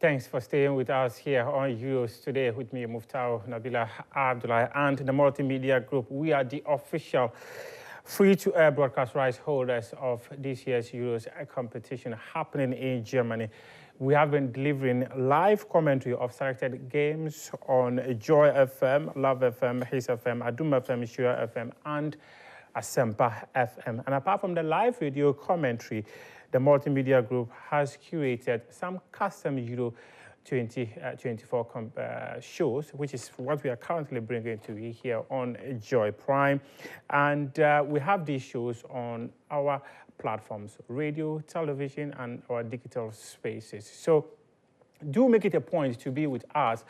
Thanks for staying with us here on Euros today with me, Muftau Nabila Abdullah, and the Multimedia Group. We are the official free-to-air broadcast rights holders of this year's Euros competition happening in Germany. We have been delivering live commentary of selected games on Joy FM, Love FM, His FM, Adum FM, Shura FM, and Asempa FM. And apart from the live radio commentary, the Multimedia Group has curated some custom Euro 2024 shows, which is what we are currently bringing to you here on Joy Prime. And we have these shows on our platforms, radio, television, and our digital spaces. So do make it a point to be with us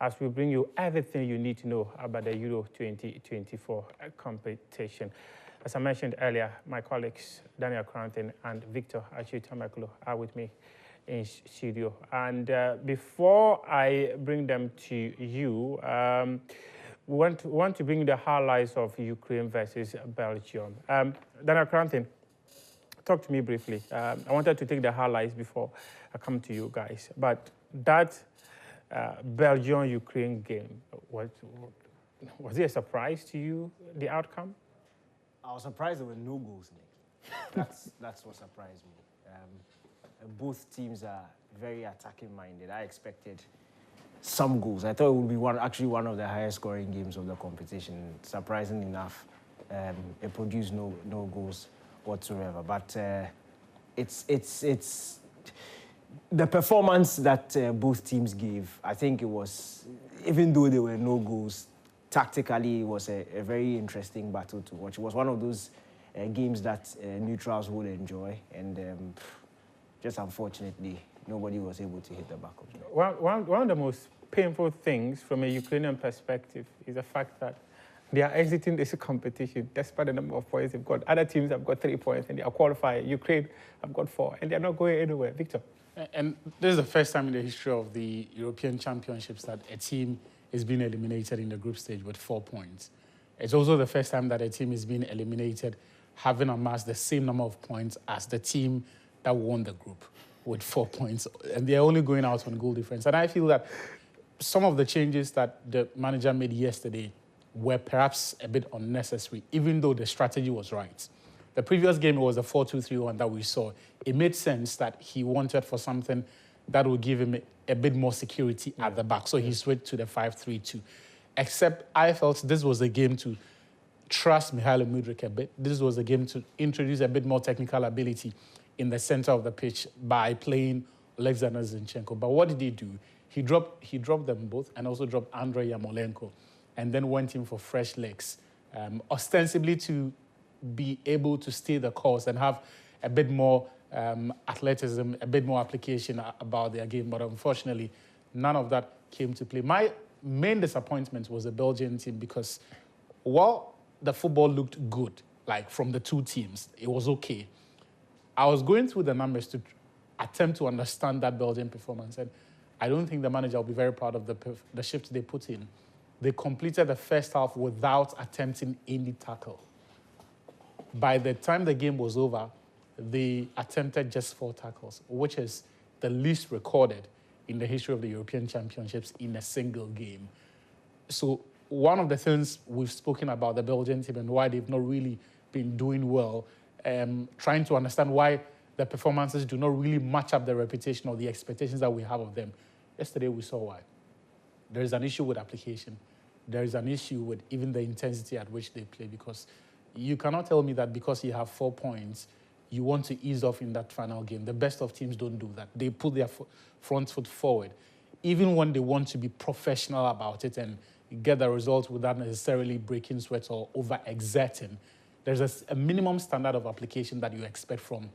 as we bring you everything you need to know about the Euro 2024 competition. As I mentioned earlier, my colleagues Daniel Cranton and Victor Achutamaklo are with me in studio. And before I bring them to you, we want to bring the highlights of Ukraine versus Belgium. Daniel Cranton, talk to me briefly. I wanted to take the highlights before I come to you guys. But that Belgium-Ukraine game, was it a surprise to you, the outcome? I was surprised there were no goals, Nick. That's what surprised me. Both teams are very attacking-minded. I expected some goals. I thought it would be actually one of the highest scoring games of the competition. Surprisingly enough, it produced no goals whatsoever. But it's the performance that both teams gave. I think it was, even though there were no goals, tactically, it was a very interesting battle to watch. It was one of those games that neutrals would enjoy, and just unfortunately, nobody was able to hit the back of the net. One of the most painful things from a Ukrainian perspective is the fact that they are exiting this competition despite the number of points they've got. Other teams have got 3 points and they are qualified. Ukraine have got 4 and they're not going anywhere. Victor? And this is the first time in the history of the European Championships that a team is being eliminated in the group stage with 4 points. It's also the first time that a team is being eliminated having amassed the same number of points as the team that won the group with 4 points. And they're only going out on goal difference. And I feel that some of the changes that the manager made yesterday were perhaps a bit unnecessary, even though the strategy was right. The previous game was a 4-2-3-1 that we saw. It made sense that he wanted for something that would give him a bit more security at the back. So he switched to the 5-3-2. Except I felt this was a game to trust Mihailo Mudryk a bit. This was a game to introduce a bit more technical ability in the center of the pitch by playing Alexander Zinchenko. But what did he do? He dropped them both and also dropped Andrei Yarmolenko and then went in for fresh legs, ostensibly to be able to stay the course and have a bit more athleticism, a bit more application about their game. But unfortunately, none of that came to play. My main disappointment was the Belgian team because while the football looked good, like from the two teams, it was okay. I was going through the numbers to attempt to understand that Belgian performance, and I don't think the manager will be very proud of the shift they put in. They completed the first half without attempting any tackle. By the time the game was over, they attempted just 4 tackles, which is the least recorded in the history of the European Championships in a single game. So one of the things we've spoken about the Belgian team and why they've not really been doing well, trying to understand why the performances do not really match up the reputation or the expectations that we have of them. Yesterday we saw why. There is an issue with application. There is an issue with even the intensity at which they play, because you cannot tell me that because you have 4 points, you want to ease off in that final game. The best of teams don't do that. They put their front foot forward. Even when they want to be professional about it and get the results without necessarily breaking sweat or over-exerting, there's a minimum standard of application that you expect from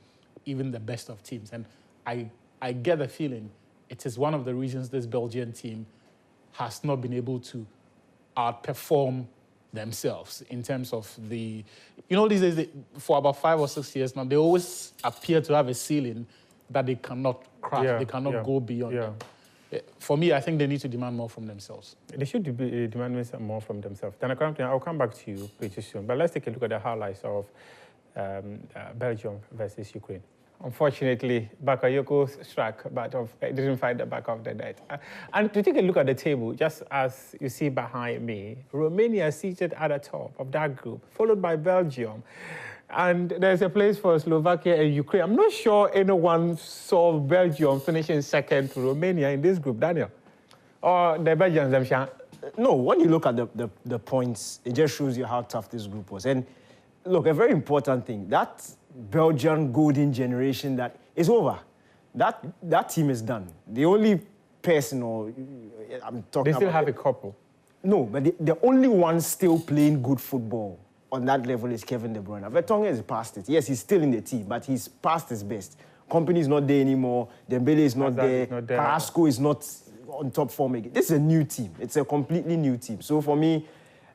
even the best of teams. And I get the feeling it is one of the reasons this Belgian team has not been able to outperform themselves in terms of the, these days, for about 5 or 6 years now, they always appear to have a ceiling that they cannot crack, they cannot go beyond. For me, I think they need to demand more from themselves. They should demand more from themselves. Then I'll come back to you pretty soon. But let's take a look at the highlights of Belgium versus Ukraine. Unfortunately, Bakayoko struck, but it didn't find the back of the net. And to take a look at the table, just as you see behind me, Romania is seated at the top of that group, followed by Belgium. And there's a place for Slovakia and Ukraine. I'm not sure anyone saw Belgium finishing second to Romania in this group, Daniel. Or the Belgians, I'm sure. No, when you look at the points, it just shows you how tough this group was. And look, a very important thing, that Belgian golden generation that is over. That team is done. The only person, or I'm talking They still about, have a couple. No, but the only one still playing good football on that level is Kevin De Bruyne. Vertonghen is past it. Yes, he's still in the team, but he's past his best. Company is not there anymore. Dembele is not there. Carrasco is not on top form again. This is a new team. It's a completely new team. So for me,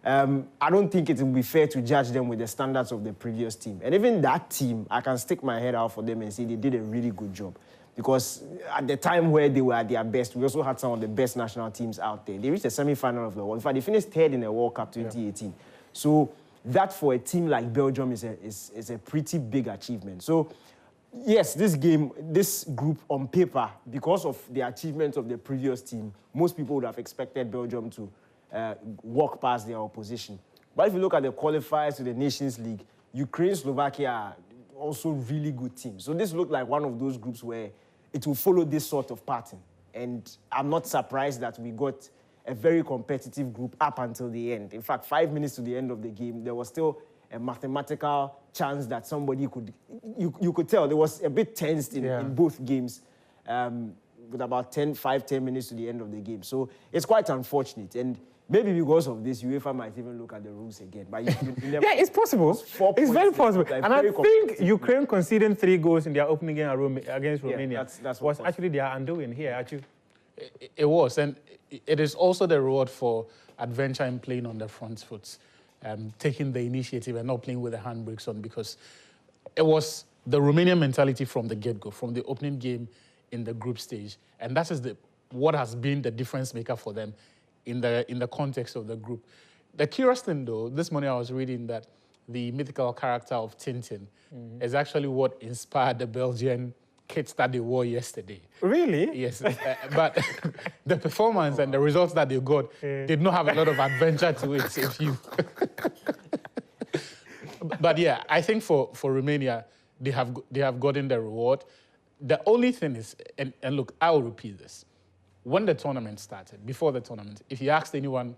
I don't think it will be fair to judge them with the standards of the previous team. And even that team, I can stick my head out for them and say they did a really good job. Because at the time where they were at their best, we also had some of the best national teams out there. They reached the semi-final of the World. In fact, they finished third in the World Cup 2018. Yeah. So that for a team like Belgium is a pretty big achievement. So yes, this group on paper, because of the achievements of the previous team, most people would have expected Belgium to walk past their opposition. But if you look at the qualifiers to the Nations League, Ukraine, Slovakia are also really good teams. So this looked like one of those groups where it will follow this sort of pattern. And I'm not surprised that we got a very competitive group up until the end. In fact, 5 minutes to the end of the game, there was still a mathematical chance that somebody could... You could tell there was a bit tensed in both games. With about 10 minutes to the end of the game. So it's quite unfortunate. And maybe because of this, UEFA might even look at the rules again. But you never, yeah, it's possible. It's very possible. And I think Ukraine conceding 3 goals in their opening game against Romania was actually their undoing here, actually. It was. And it is also the reward for adventure in playing on the front foot, taking the initiative and not playing with the handbrakes on, because it was the Romanian mentality from the get-go, from the opening game in the group stage. And that is what has been the difference maker for them in the context of the group. The curious thing, though, this morning I was reading that the mythical character of Tintin is actually what inspired the Belgian kits that they wore yesterday. Really? Yes. But the performance and the results that they got did not have a lot of adventure to it, if you... But yeah, I think for Romania, they have gotten the reward. The only thing is, and look, I will repeat this. When the tournament started, before the tournament, if you asked anyone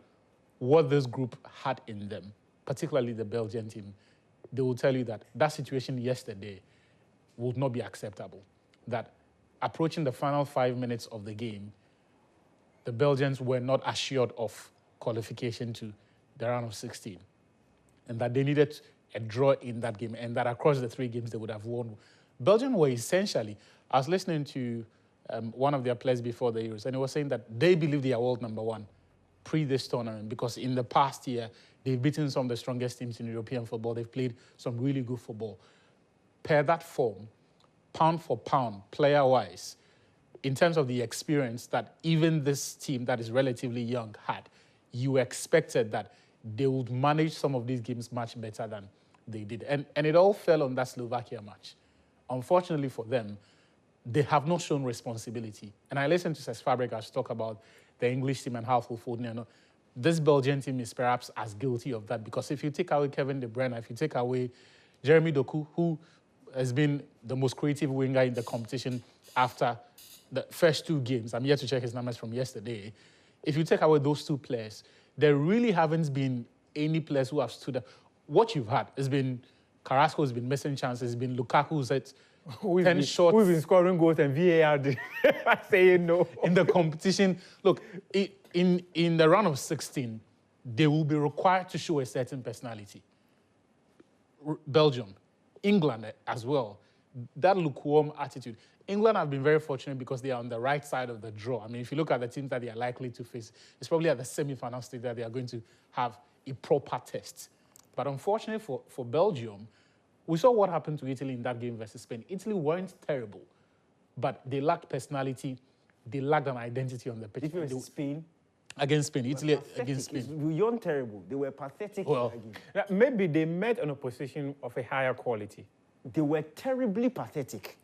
what this group had in them, particularly the Belgian team, they will tell you that that situation yesterday would not be acceptable. That approaching the final 5 minutes of the game, the Belgians were not assured of qualification to the round of 16, and that they needed a draw in that game, and that across the 3 games they would have won. Belgium were essentially, I was listening to one of their players before the Euros, and he was saying that they believe they are world #1 pre this tournament, because in the past year, they've beaten some of the strongest teams in European football. They've played some really good football. Per that form, pound for pound, player-wise, in terms of the experience that even this team that is relatively young had, you expected that they would manage some of these games much better than they did. And it all fell on that Slovakia match. Unfortunately for them, they have not shown responsibility. And I listened to Cesc Fabregas talk about the English team and how fulfilled. This Belgian team is perhaps as guilty of that, because if you take away Kevin De Bruyne, if you take away Jeremy Doku, who has been the most creative winger in the competition after the first 2 games, I'm yet to check his numbers from yesterday. If you take away those 2 players, there really haven't been any players who have stood up. What you've had has been Carrasco has been missing chances, it's been Lukaku who's at 10 shots. We've been scoring goals and VAR saying no. In the competition, look, in the round of 16, they will be required to show a certain personality. Belgium, England as well, that lukewarm attitude. England have been very fortunate because they are on the right side of the draw. I mean, if you look at the teams that they are likely to face, it's probably at the semi-final stage that they are going to have a proper test. But unfortunately for Belgium, we saw what happened to Italy in that game versus Spain. Italy weren't terrible, but they lacked personality. They lacked an identity on the pitch. If it was Spain? Against Spain. Italy against Spain. It's beyond terrible. They were pathetic. Well, maybe they met an opposition of a higher quality. They were terribly pathetic.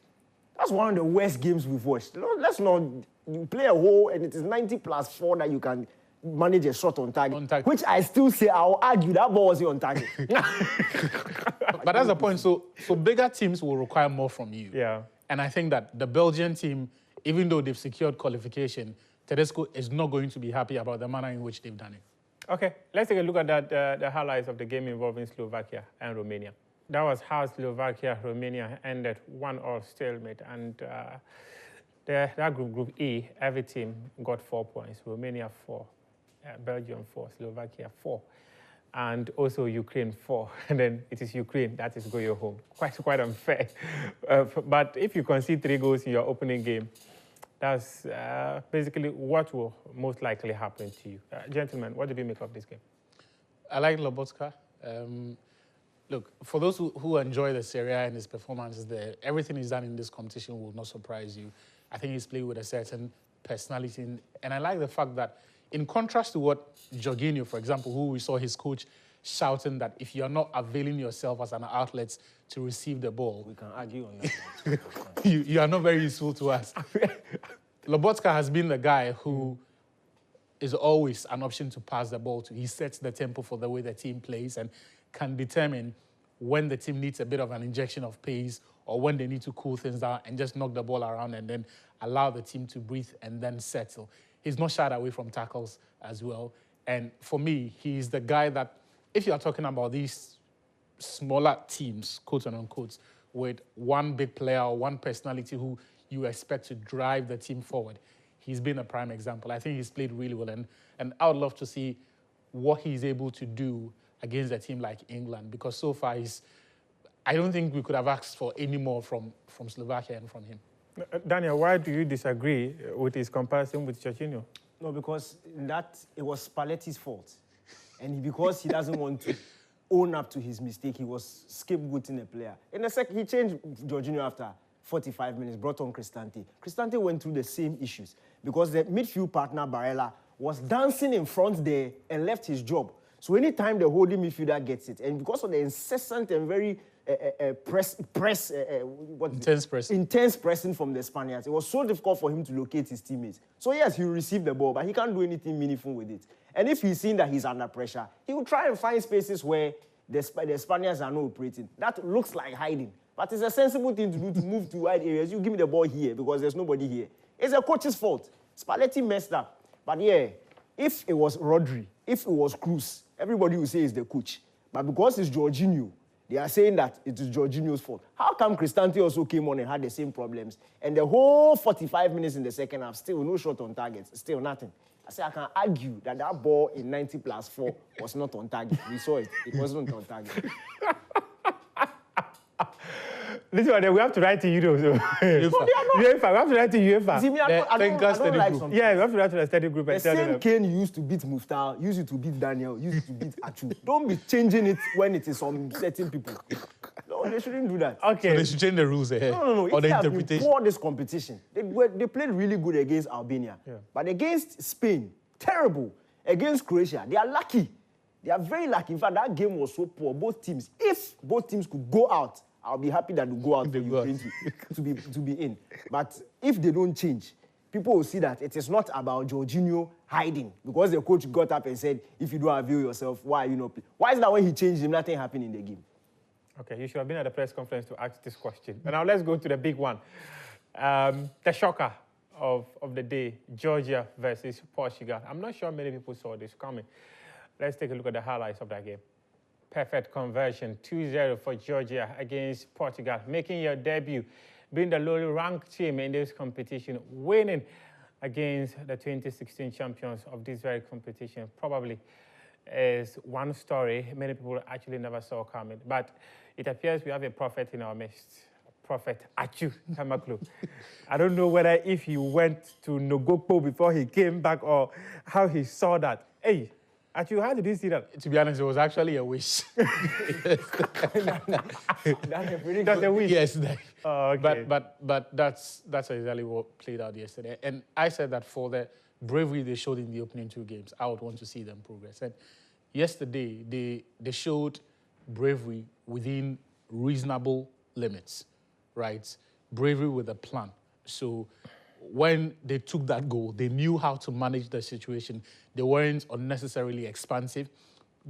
That's one of the worst games we've watched. No, let's not, you play a whole, and it is 90+4 that you can manage a shot on target. Which I still say, I'll argue that ball wasn't on target. But that's the point. So bigger teams will require more from you. Yeah. And I think that the Belgian team, even though they've secured qualification, Tedesco is not going to be happy about the manner in which they've done it. Okay, let's take a look at that, the highlights of the game involving Slovakia and Romania. That was how Slovakia-Romania ended 1-1 stalemate. And that group E, every team got 4 points. Romania 4, Belgium 4, Slovakia 4. And also Ukraine 4, and then it is Ukraine that is going home. Quite unfair. But if you concede 3 goals in your opening game, that's basically what will most likely happen to you. Gentlemen, what did you make of this game? I like Lobotka. Look, for those who enjoy the Serie A and his performances there, everything he's done in this competition will not surprise you. I think he's played with a certain personality, and I like the fact that in contrast to what Jorginho, for example, who we saw his coach shouting that if you're not availing yourself as an outlet to receive the ball, we can argue on that. you are not very useful to us. Lobotka has been the guy who is always an option to pass the ball to. He sets the tempo for the way the team plays and can determine when the team needs a bit of an injection of pace or when they need to cool things down and just knock the ball around and then allow the team to breathe and then settle. He's not shied away from tackles as well. And for me, he's the guy that, if you're talking about these smaller teams, quote and unquote, with one big player or one personality who you expect to drive the team forward, he's been a prime example. I think he's played really well. And I would love to see what he's able to do against a team like England, because so far I don't think we could have asked for any more from Slovakia and from him. Daniel, why do you disagree with his comparison with Jorginho? No, because it was Spalletti's fault. And because he doesn't want to own up to his mistake, he was scapegoating a player. In a second, he changed Jorginho after 45 minutes, brought on Cristante. Cristante went through the same issues because the midfield partner, Barella, was dancing in front there and left his job. So anytime the holding midfielder gets it, and because of the incessant and very intense pressing from the Spaniards, it was so difficult for him to locate his teammates. So yes, he received the ball, but he can't do anything meaningful with it. And if he's seen that he's under pressure, he will try and find spaces where the Spaniards are not operating. That looks like hiding, but it's a sensible thing to do, to move to wide areas. You give me the ball here because there's nobody here. It's a coach's fault. Spalletti messed up. But yeah, if it was Rodri, if it was Cruz, everybody would say it's the coach. But because it's Jorginho, they are saying that it is Jorginho's fault. How come Cristante also came on and had the same problems? And the whole 45 minutes in the second half, still no shot on target, still nothing. I say I can argue that ball in 90+4 was not on target. We saw it. It wasn't on target. Listen, we have to write to UEFA. We have to write to UEFA. See, I don't like something. Yeah, we have to write to the study group. The same Kane used to beat Muftar, used to beat Daniel, used to beat Achu. Don't be changing it when it is on certain people. No, they shouldn't do that. Okay. So they should change the rules ahead. No. Or the interpretation. They have been poor this competition. They played really good against Albania. Yeah. But against Spain, terrible. Against Croatia, they are lucky. They are very lucky. In fact, that game was so poor. Both teams, if both teams could go out, I'll be happy that they go out for Ukraine to be in. But if they don't change, people will see that it is not about Jorginho hiding. Because the coach got up and said, if you don't avail yourself, why are you not playing? Why is that when he changed him, nothing happened in the game? Okay, you should have been at the press conference to ask this question. But now let's go to the big one. The shocker of the day, Georgia versus Portugal. I'm not sure many people saw this coming. Let's take a look at the highlights of that game. Perfect conversion, 2-0 for Georgia against Portugal, making your debut, being the lowly ranked team in this competition, winning against the 2016 champions of this very competition. Probably is one story many people actually never saw coming. But it appears we have a prophet in our midst, Prophet Achu Tamaklo. I don't know whether if he went to Nogokpo before he came back or how he saw that. Hey, Achu, how did you see that? To be honest, it was actually a wish. That's a wish? Yes. Okay. But that's exactly what played out yesterday. And I said that for the bravery they showed in the opening 2 games, I would want to see them progress. And yesterday, they showed bravery within reasonable limits, right? bravery with a plan. So when they took that goal, they knew how to manage the situation. They weren't unnecessarily expansive,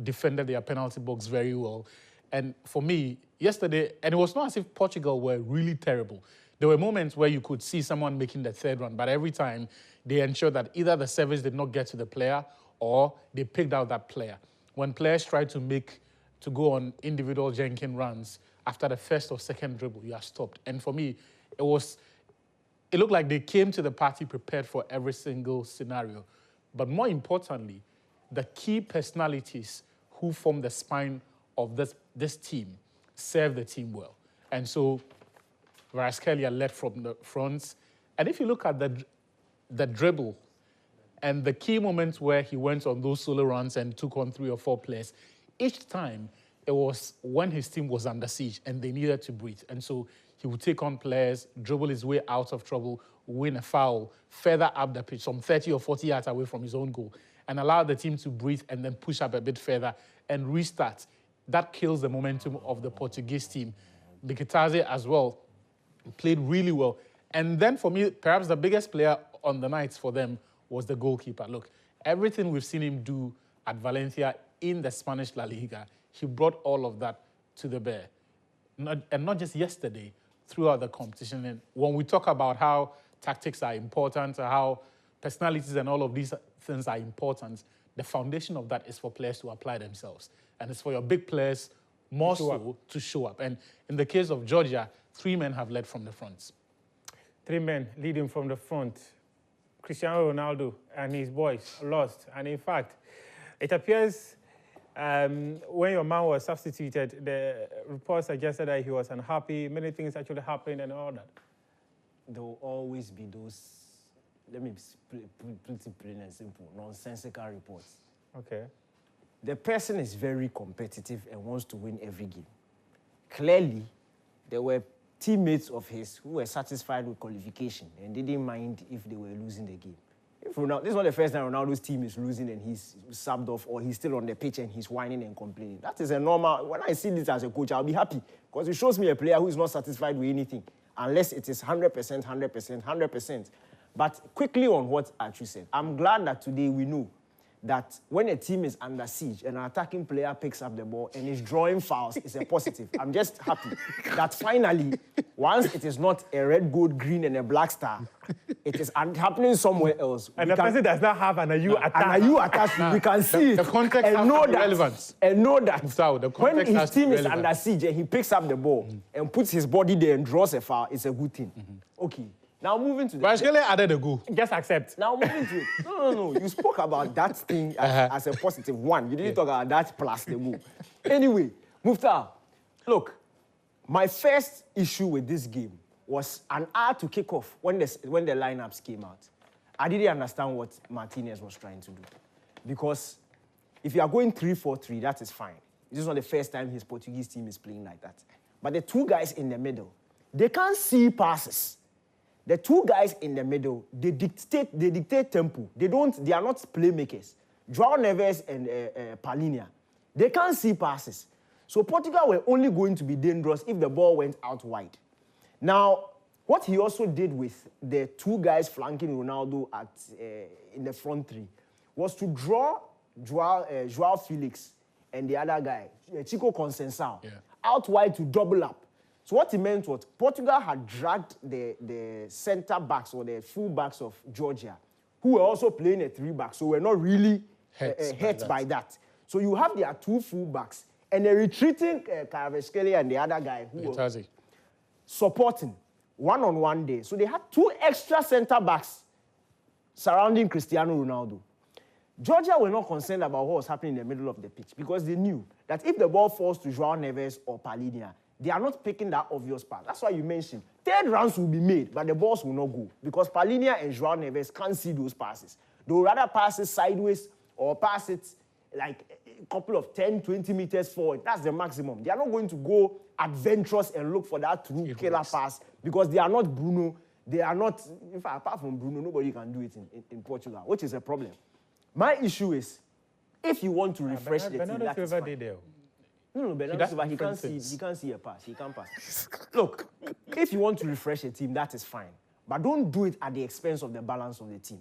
defended their penalty box very well. And for me, yesterday, and it was not as if Portugal were really terrible. There were moments where you could see someone making the third run, but every time they ensured that either the service did not get to the player or they picked out that player. When players try to go on individual Jenkins runs, after the first or second dribble, you are stopped. And for me, it looked like they came to the party prepared for every single scenario. But more importantly, the key personalities who form the spine of this team serve the team well. And so Kvaratskhelia led from the front. And if you look at the dribble and the key moments where he went on those solo runs and took on 3 or 4 players, each time it was when his team was under siege and they needed to breathe. And so he would take on players, dribble his way out of trouble, win a foul, further up the pitch, some 30 or 40 yards away from his own goal, and allow the team to breathe and then push up a bit further and restart. That kills the momentum of the Portuguese team. Mkhitaryan as well played really well. And then for me, perhaps the biggest player on the night for them was the goalkeeper. Look, everything we've seen him do at Valencia in the Spanish La Liga, he brought all of that to the bear. And not just yesterday, throughout the competition. And when we talk about how tactics are important, how personalities and all of these things are important, the foundation of that is for players to apply themselves. And it's for your big players more so to show up. And in the case of Georgia, 3 men have led from the front. 3 men leading from the front. Cristiano Ronaldo and his boys lost. And in fact, it appears when your man was substituted, the report suggested that he was unhappy. Many things actually happened and all that. There will always be those, let me put it plain and simple, nonsensical reports. Okay. The person is very competitive and wants to win every game. Clearly, there were teammates of his who were satisfied with qualification and didn't mind if they were losing the game. If Ronaldo, this is not the first time Ronaldo's team is losing and he's subbed off or he's still on the pitch and he's whining and complaining. That is a normal, when I see this as a coach, I'll be happy because it shows me a player who is not satisfied with anything unless it is 100%, 100%, 100%. But quickly on what Archie said, I'm glad that today we know that when a team is under siege and an attacking player picks up the ball and is drawing fouls, it's a positive. I'm just happy that finally, once it is not a red, gold, green, and a black star, it is happening somewhere else. And the person does not have an AU attack. An AU attack, we can see the it. context and know that, relevance. And know that when his team is relevance. under siege and he picks up the ball and puts his body there and draws a foul, it's a good thing. Okay. Now moving to the... Kvaratskhelia added a goal. Just accept. Now moving to it. No. You spoke about that thing as a positive one. You didn't talk about that plus the goal. Anyway, Muftar, look, my first issue with this game was an hour to kick off when the lineups came out. I didn't understand what Martinez was trying to do. Because if you are going 3-4-3, that is fine. This is not the first time his Portuguese team is playing like that. But the 2 guys in the middle, they can't see passes. The 2 guys in the middle, they dictate tempo. They are not playmakers. João Neves and Palhinha, they can't see passes. So Portugal were only going to be dangerous if the ball went out wide. Now, what he also did with the 2 guys flanking Ronaldo in the front 3 was to draw João Felix and the other guy, Chico Conceição, out wide to double up. So what he meant was Portugal had dragged the center backs or the full backs of Georgia, who were also playing a 3-back, so we're not really hurt by that. So you have their 2 full backs and a retreating Kvaratskhelia and the other guy who were supporting one-on-one there. So they had 2 extra center backs surrounding Cristiano Ronaldo. Georgia were not concerned about what was happening in the middle of the pitch because they knew that if the ball falls to João Neves or Palhinha, they are not picking that obvious pass. That's why you mentioned 3rd rounds will be made, but the balls will not go because Palhinha and João Neves can't see those passes. They will rather pass it sideways or pass it like a couple of 10, 20 meters forward. That's the maximum. They are not going to go adventurous and look for that true killer pass because they are not Bruno. They are not, in fact, apart from Bruno, nobody can do it in Portugal, which is a problem. My issue is, if you want to refresh the team, that is fine. No, Bernardo Silva, he can't see a pass. He can't pass. Look, if you want to refresh a team, that is fine. But don't do it at the expense of the balance of the team.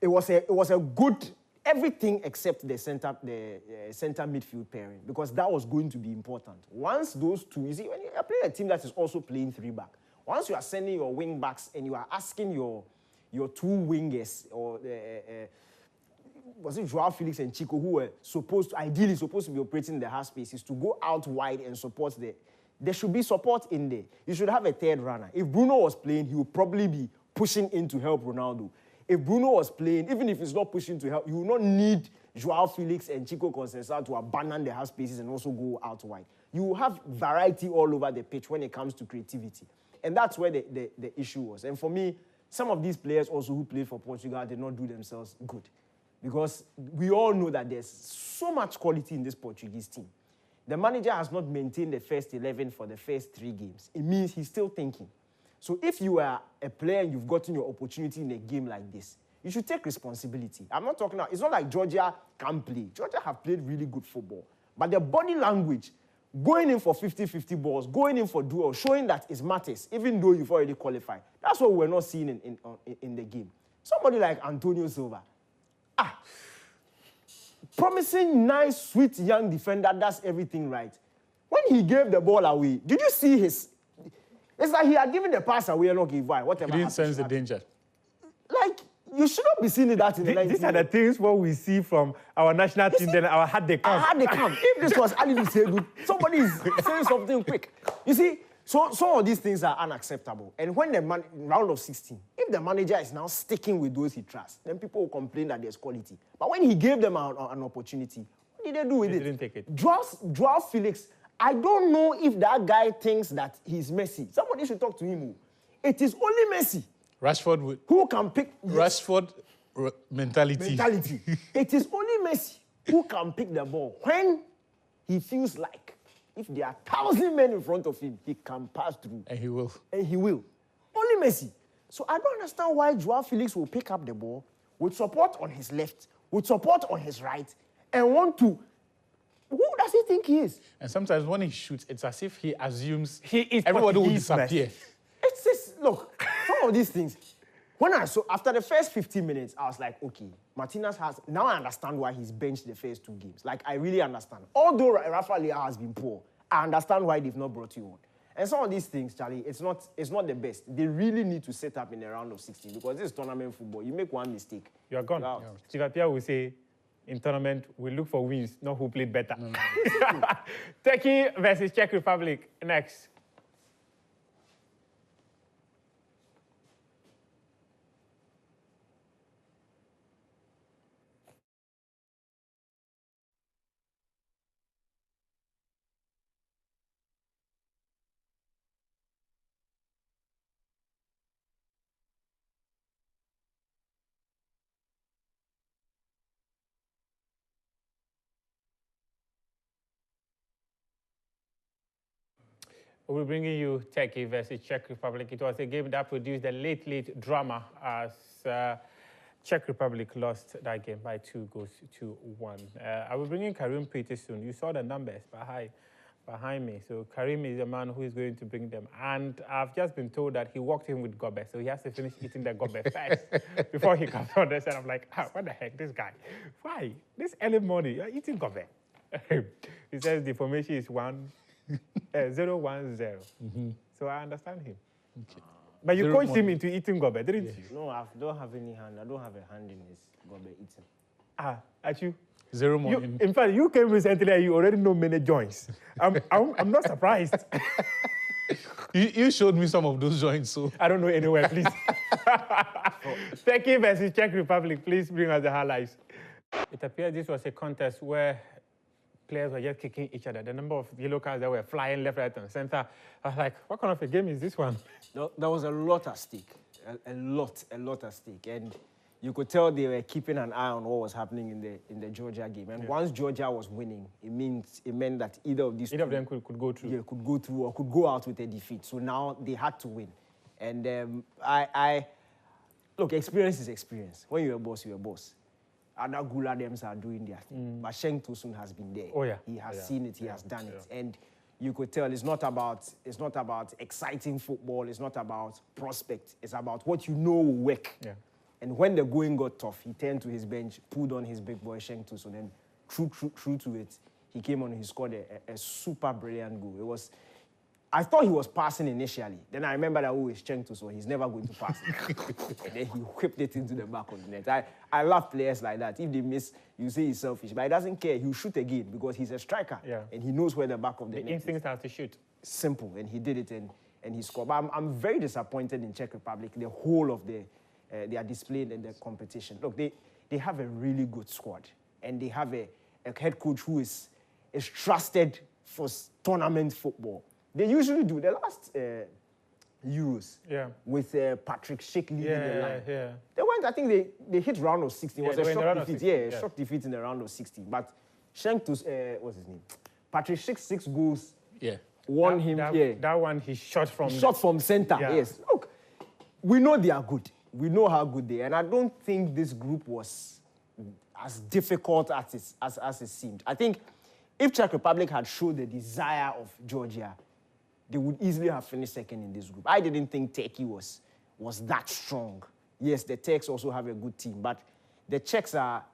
It was a good everything except the center midfield pairing, because that was going to be important. Once those two, you see, when you are playing a team that is also playing 3-back, once you are sending your wing backs and you are asking your two wingers or was it Joao Felix and Chico, who were ideally supposed to be operating in the half spaces, to go out wide and support there should be support in there. You should have a third runner. If Bruno was playing, he would probably be pushing in to help Ronaldo. If Bruno was playing, even if he's not pushing to help, you will not need Joao Felix and Chico Conceição to abandon the half spaces and also go out wide. You will have variety all over the pitch when it comes to creativity. And that's where the issue was. And for me, some of these players also who played for Portugal did not do themselves good. Because we all know that there's so much quality in this Portuguese team. The manager has not maintained the first 11 for the first 3 games. It means he's still thinking. So if you are a player and you've gotten your opportunity in a game like this, you should take responsibility. I'm not talking about, it's not like Georgia can play. Georgia have played really good football. But their body language, going in for 50-50 balls, going in for duels, showing that it matters, even though you've already qualified. That's what we're not seeing in the game. Somebody like Antonio Silva, promising, nice, sweet, young defender, does everything right. When he gave the ball away, did you see his... It's like he had given the pass away and not give why. Whatever. He didn't sense the danger. Like, you should not be seeing that in the 90s. These are the things what we see from our national team, then our had they come. Had they come. If this was Ali Lusedu, somebody is saying something quick. You see, so some of these things are unacceptable. And when the round of 16, if the manager is now sticking with those he trusts, then people will complain that there's quality. But when he gave them an opportunity, what did they do with it? They didn't take it. Joao Felix, I don't know if that guy thinks that he's Messi. Somebody should talk to him. It is only Messi Rashford who can pick... Rashford mentality. It is only Messi who can pick the ball when he feels like if there are 1,000 men in front of him, he can pass through. And he will. And he will. Only Messi. So I don't understand why Joao Felix will pick up the ball with support on his left, with support on his right, and want to... Who does he think he is? And sometimes when he shoots, it's as if he assumes is everybody will disappear. It's just, look, some of these things, when I saw, after the first 15 minutes, I was like, okay, Martinez has, now I understand why he's benched the first 2 games. Like, I really understand. Although Rafa Leao has been poor, I understand why they've not brought you on. And some of these things, Charlie, it's not the best. They really need to set up in the round of 16 because this is tournament football. You make one mistake. You are gone. Steve Appiah will say, in tournament, we look for wins, not who played better. No. Turkey versus Czech Republic next. We're bringing you Turkey versus Czech Republic. It was a game that produced a late drama as Czech Republic lost that game by 2-1. I will bring in Karim pretty soon. You saw the numbers behind me. So Karim is the man who is going to bring them. And I've just been told that he walked in with gobe, so he has to finish eating the gobe first before he comes on this. And I'm like, what the heck, this guy? Why? This early morning, you're eating gobe. He says the formation is 0-1-0. So I understand him. Okay. But you coached him into eating gobe, didn't you? No, I don't have any hand. I don't have a hand in his gobe eating. At you? 0 morning. In fact, you came recently and you already know many joints. I'm not surprised. You showed me some of those joints, so... I don't know anywhere, please. Turkey versus Czech Republic, please bring us the highlights. It appears this was a contest where players were just kicking each other. The number of yellow cards that were flying left, right, and center. I was like, what kind of a game is this one? There was a lot at stake. A lot at stake. And you could tell they were keeping an eye on what was happening in the Georgia game. And once Georgia was winning, it meant that either of them could go through. Yeah, could go through or could go out with a defeat. So now they had to win. And look, experience is experience. When you're a boss, you're a boss. other Gula Dems are doing their thing. But Sheng Tosun has been there. Oh, yeah. He has seen it, he has done it. And you could tell it's not about exciting football, it's not about prospect, it's about what you know will work. Yeah. And when the going got tough, he turned to his bench, pulled on his big boy Sheng Tosun, and true to it, he came on and he scored a super brilliant goal. I thought he was passing initially. Then I remember that, it's Sheng Tosun, he's never going to pass it. And then he whipped it into the back of the net. I love players like that. If they miss, you say he's selfish, but he doesn't care. He'll shoot again because he's a striker. Yeah. And he knows where the back of the net is. Instinct has to shoot. Simple, and he did it, and he scored. But I'm very disappointed in Czech Republic, the whole of they are displayed in the competition. Look, they have a really good squad, and they have a head coach who is trusted for tournament football. They usually do. The last Euros with Patrick Schick leading the line. Yeah. They went, I think they hit round of 16. It was a shock defeat. Yeah, a shock defeat in the round of 16. But what's his name? Patrick Schick's 6 goals won him. That one he shot from center. Yeah. Yes. Look, we know they are good. We know how good they are. And I don't think this group was as difficult as it seemed. I think if Czech Republic had showed the desire of Georgia, they would easily have finished second in this group. I didn't think Turkey was that strong. Yes, the Turks also have a good team, but the Czechs are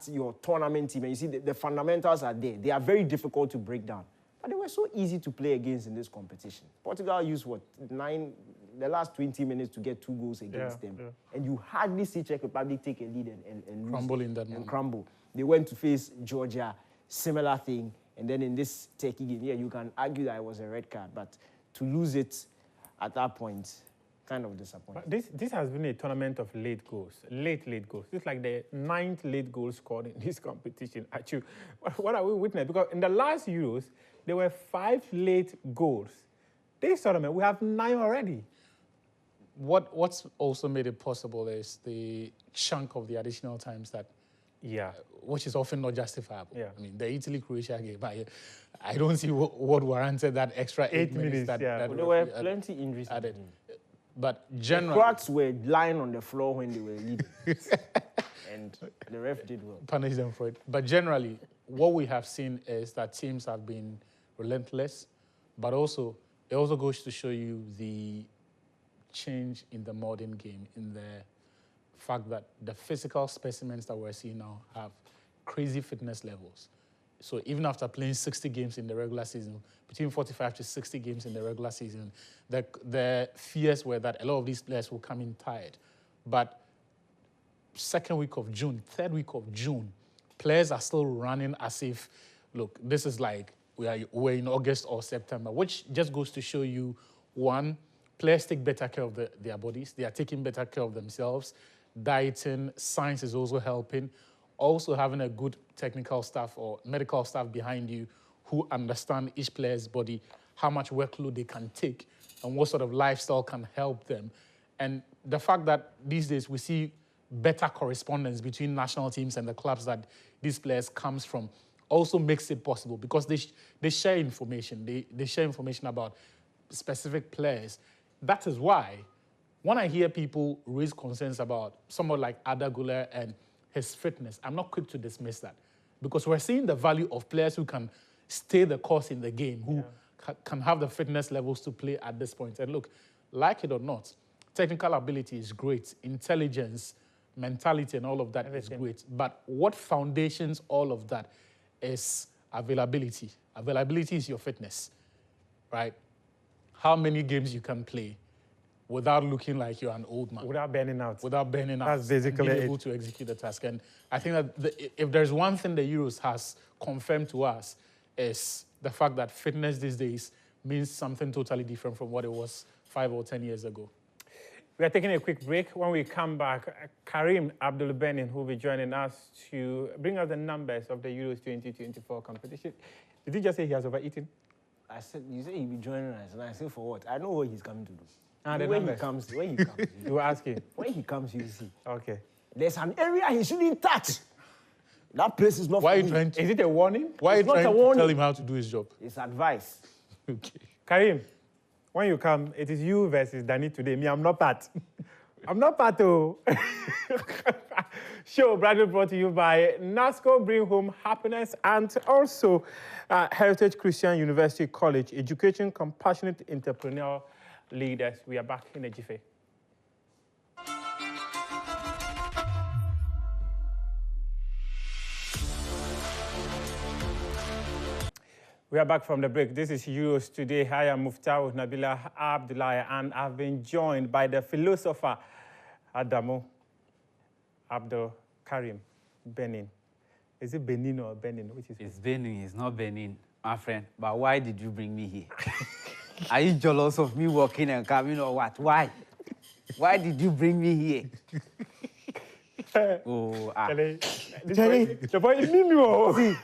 your tournament team, and you see the fundamentals are there. They are very difficult to break down, but they were so easy to play against in this competition. Portugal used the last 20 minutes to get 2 goals against them, and you hardly see Czech Republic take a lead and crumble in that moment. And crumble. They went to face Georgia, similar thing. And then in this Turkey game, you can argue that it was a red card, but to lose it at that point, kind of disappointing. But this has been a tournament of late goals. It's like the 9th late goal scored in this competition. Actually, what are we witnessing? Because in the last Euros, there were 5 late goals. This tournament, we have 9 already. What's also made it possible is the chunk of the additional times that which is often not justifiable. Yeah. I mean, the Italy-Croatia game, I don't see what warranted that extra 8 minutes. That there were plenty injuries added. But generally, the Croats were lying on the floor when they were leading, and the ref did well. Punish them for it. But generally, what we have seen is that teams have been relentless, but also it also goes to show you the change in the modern game, in the fact that the physical specimens that we're seeing now have crazy fitness levels. So even after playing 60 games in the regular season, between 45 to 60 games in the regular season, the fears were that a lot of these players will come in tired. But second week of June, third week of June, players are still running as if, look, this is like we're in August or September, which just goes to show you, one, players take better care of their bodies. They are taking better care of themselves. Dieting, science is also helping. Also having a good technical staff or medical staff behind you who understand each player's body, how much workload they can take, and what sort of lifestyle can help them. And the fact that these days we see better correspondence between national teams and the clubs that these players comes from also makes it possible because they share information. They share information about specific players. That is why when I hear people raise concerns about someone like Ada Güler and his fitness, I'm not quick to dismiss that because we're seeing the value of players who can stay the course in the game, who can have the fitness levels to play at this point. And look, like it or not, technical ability is great. Intelligence, mentality, and all of that is great. But what foundations all of that is availability. Availability is your fitness, right? How many games you can play without looking like you're an old man. Without burning out. Without burning out. That's basically being able to execute the task. And I think that if there's one thing the Euros has confirmed to us is the fact that fitness these days means something totally different from what it was 5 or 10 years ago. We are taking a quick break. When we come back, Karim Abdul-Benin will be joining us to bring us the numbers of the Euros 2024 competition. Did you just say he has overeaten? I said, you say he'll be joining us, and I said, for what? I know what he's coming to do. When he comes, you will ask him. When he comes, you see. Okay. There's an area he shouldn't touch. That place is not Why for him. Is it a warning? Why are you It's not trying a to warning. tell him how to do his job? It's advice. Okay. Karim, when you come, it is you versus Danny today. Me, I'm not part. I'm not part, oh. Show bradley brought to you by NASCO Bring Home Happiness and also Heritage Christian University College, Education Compassionate Entrepreneurial Leaders. We are back in a jiffy. We are back from the break. This is Euros Today. I am Muftau Nabila Abdullahi, and I've been joined by the philosopher Adamu Abdul Karim Benin. Is it Benin or Benin? Which is It's Benin, it's not Benin, my friend. But why did you bring me here? Are you jealous of me walking and coming or what? Why? Why did you bring me here? Charlie, the boy is me.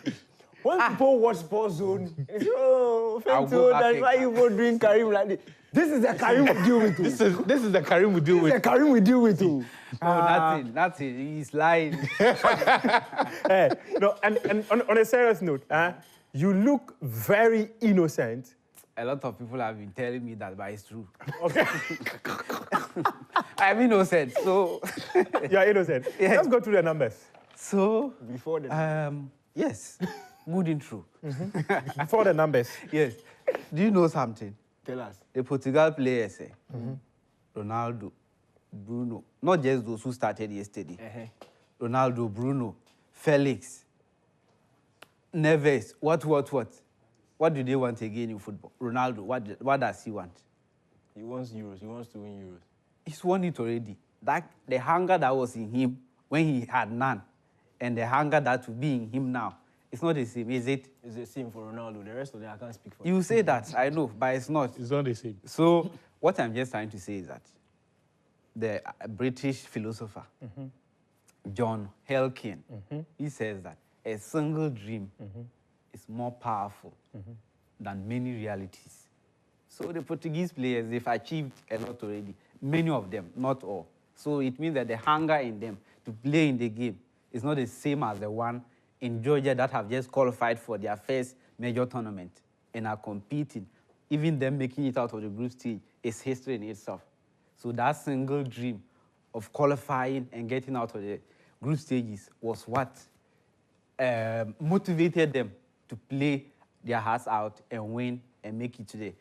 When people watch Sports Zone, they say, oh, I'll go back that's why you both doing Karim like this. This is the Karim we deal with. This is the Karim we deal This is the with. Karim we deal with. Too. That's it. He's lying. Hey, no, and on a serious note, you look very innocent. A lot of people have been telling me that, but it's true. Okay. I'm innocent, so... You're innocent. Yeah. Let's go through the numbers. So, Before the yes, good intro. Before the numbers. Yes. Do you know something? tell us. The Portugal players, Ronaldo, Bruno, not just those who started yesterday. Ronaldo, Bruno, Felix, Neves, what? What do they want again in football? Ronaldo, what does he want? He wants Euros. He wants to win Euros. He's won it already. The hunger that was in him when he had none, and the hunger that will be in him now, it's not the same, is it? It's the same for Ronaldo. The rest of them, I can't speak for. You say that, I know, but it's not. It's not the same. So what I'm just trying to say is that the British philosopher, John Helkin, he says that a single dream is more powerful than many realities. So the Portuguese players, they've achieved a lot already. Many of them, not all. So it means that the hunger in them to play in the game is not the same as the one in Georgia that have just qualified for their first major tournament and are competing. Even them making it out of the group stage is history in itself. So that single dream of qualifying and getting out of the group stages was what motivated them to play their hearts out and win and make it to the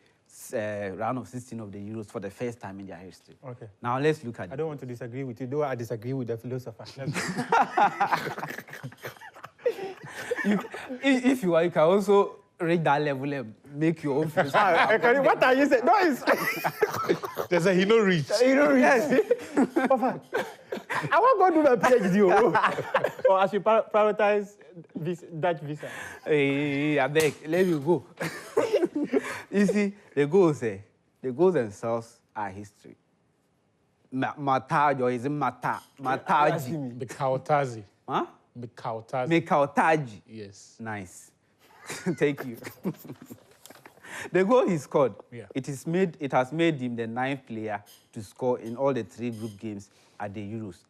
round of 16 of the Euros for the first time in their history. Okay. Now let's look at it. I don't want to disagree with you, though I disagree with the philosopher. If you want, you can also reach that level and make your own philosophy. What are you saying? No, it's... There's a Hino reach. Papa, I want to go do my PhD. Or I should prioritize Dutch visa. Hey, I beg, let me go. You see, the goals themselves are history. Mataji, or is it Mataji? Mikautazi. Huh? Mikautazi. Mikautaji. Yes. Nice. Thank you. The goal he scored, Yeah. it has made him the 9th player to score in all the 3 group games at the Euros.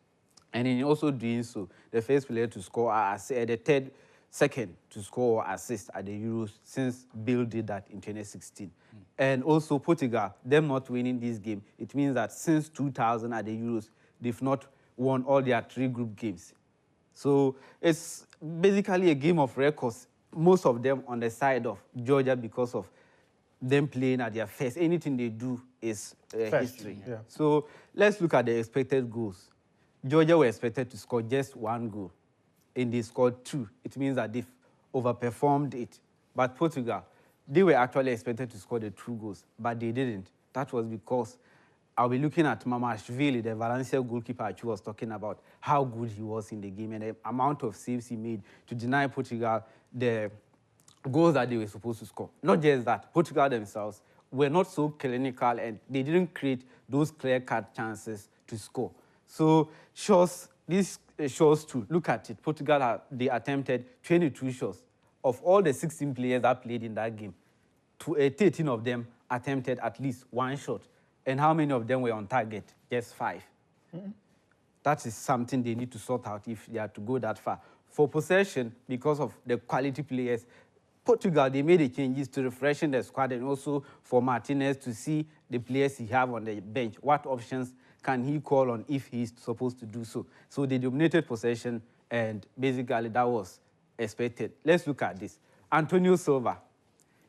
And in also doing so, the first player to score, the second to score or assist at the Euros since Bill did that in 2016. And also Portugal, them not winning this game, it means that since 2000 at the Euros, they've not won all their 3 group games. So it's basically a game of records, most of them on the side of Georgia because of them playing at their first. Anything they do is history. Yeah. So let's look at the expected goals. Georgia were expected to score just 1 goal, and they scored 2. It means that they've overperformed it. But Portugal, they were actually expected to score the 2 goals, but they didn't. That was because I'll be looking at Mamashvili, the Valencia goalkeeper who was talking about how good he was in the game and the amount of saves he made to deny Portugal the goals that they were supposed to score. Not just that, Portugal themselves were not so clinical and they didn't create those clear-cut chances to score. So this shows to look at it. Portugal, they attempted 22 shots. Of all the 16 players that played in that game, 13 of them attempted at least 1 shot. And how many of them were on target? Just 5. That is something they need to sort out if they are to go that far. For possession, because of the quality players, Portugal, they made the changes to refreshen the squad and also for Martinez to see the players he have on the bench, what options can he call on if he's supposed to do so? So they dominated possession, and basically that was expected. Let's look at this. Antonio Silva.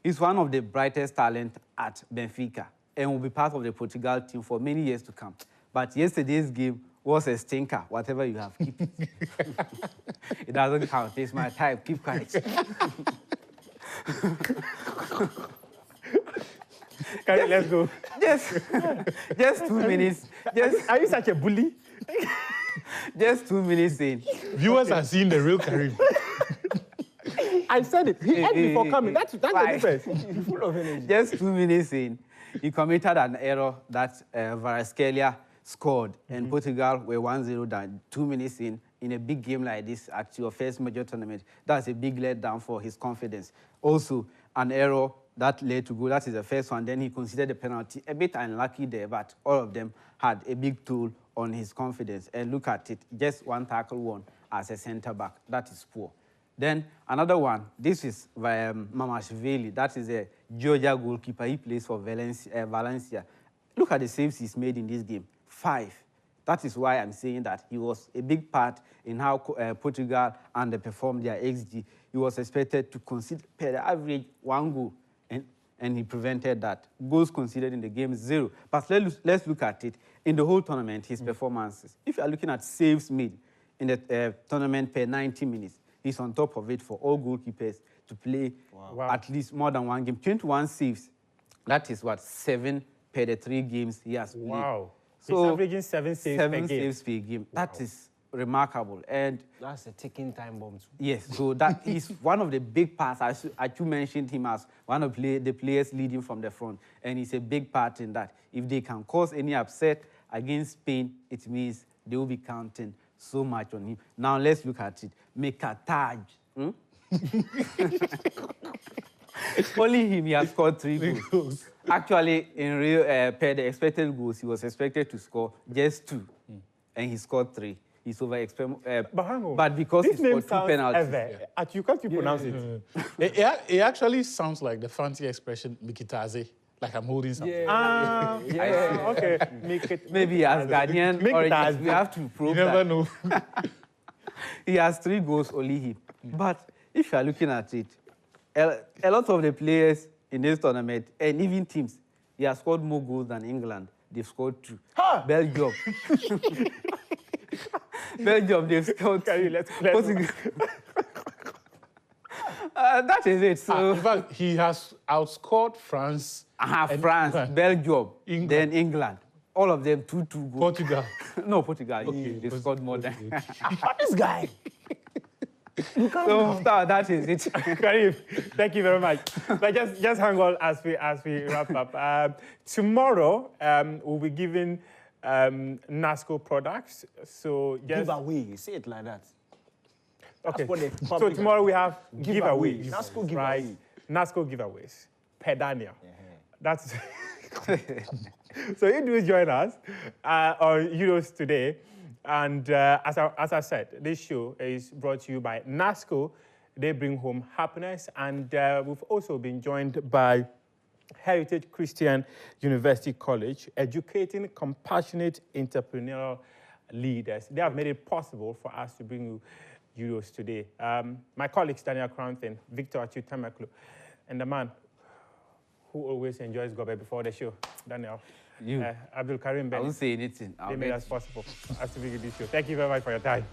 He's one of the brightest talent at Benfica and will be part of the Portugal team for many years to come. But yesterday's game was a stinker. Whatever you have, keep it. It doesn't count. It's my type. Keep quiet. Let's go. Just 2 minutes. Are you such a bully? Just 2 minutes in. Viewers are seeing the real Karim. I said it. He ate before coming. That's the difference. Full of energy. Just 2 minutes in, he committed an error that Varaskelia scored, and Portugal were 1-0 down 2 minutes in a big game like this at your first major tournament. That's a big letdown for his confidence. Also, an error that led to goal. That is the first one. Then he considered the penalty. A bit unlucky there, but all of them had a big toll on his confidence. And look at it, just one tackle won as a centre-back. That is poor. Then another one, this is Mamashvili. That is a Georgia goalkeeper. He plays for Valencia. Look at the saves he's made in this game. 5. That is why I'm saying that he was a big part in how Portugal underperformed their XG. He was expected to concede per average 1 goal, and he prevented that. Goals conceded in the game, 0. But let's look at it. In the whole tournament, his performances. If you are looking at saves made in the tournament per 90 minutes, he's on top of it for all goalkeepers to play at least more than 1 game. 21 saves. That is what, 7 per the 3 games he has played. Wow. So he's averaging 7 saves per game. 7 saves per game. Wow. That is remarkable. And That's a ticking time bomb too. yes, so that is one of the big parts. You mentioned him as one of the players leading from the front, and he's a big part in that. If they can cause any upset against Spain, it means they will be counting so much on him. Now let's look at it. Mekataj. Only him, he has scored 3 goals. Actually, in real, per the expected goals, he was expected to score just 2, and he scored 3. He's but because he scored 2 penalties. You can't pronounce it. It actually sounds like the fancy expression "mikitaze," like I'm holding something. Okay. Maybe as Ghanaian origins, we have to prove that. You never know. He has 3 goals, only him. But if you are looking at it, a lot of the players in this tournament, and even teams, he has scored more goals than England. They've scored 2. Belgium. Belgium, they've scored 2. That is it. So, in fact, he has outscored France. France, Belgium, England. Then England. All of them 2-2 goals. Portugal. No, Portugal. Okay, They scored more than. This guy. So that is it. Karim, thank you very much. But just hang on as we wrap up. Tomorrow we'll be giving NASCO products. So just Giveaway. Say it like that. Okay. So tomorrow we have giveaways. NASCO giveaway. Right? NASCO giveaways. Pedania. That's so you do join us on Euros today. And as I said, this show is brought to you by NASCO. They bring home happiness. And we've also been joined by Heritage Christian University College, educating compassionate entrepreneurial leaders. They have made it possible for us to bring you Euros today. My colleagues, Daniel Cranton, Victor Achutamaklu, and the man who always enjoys Gobe before the show, Daniel. You. Abdul Karim Ben. I won't say anything. They made us possible as to begin this show. Thank you very much for your time.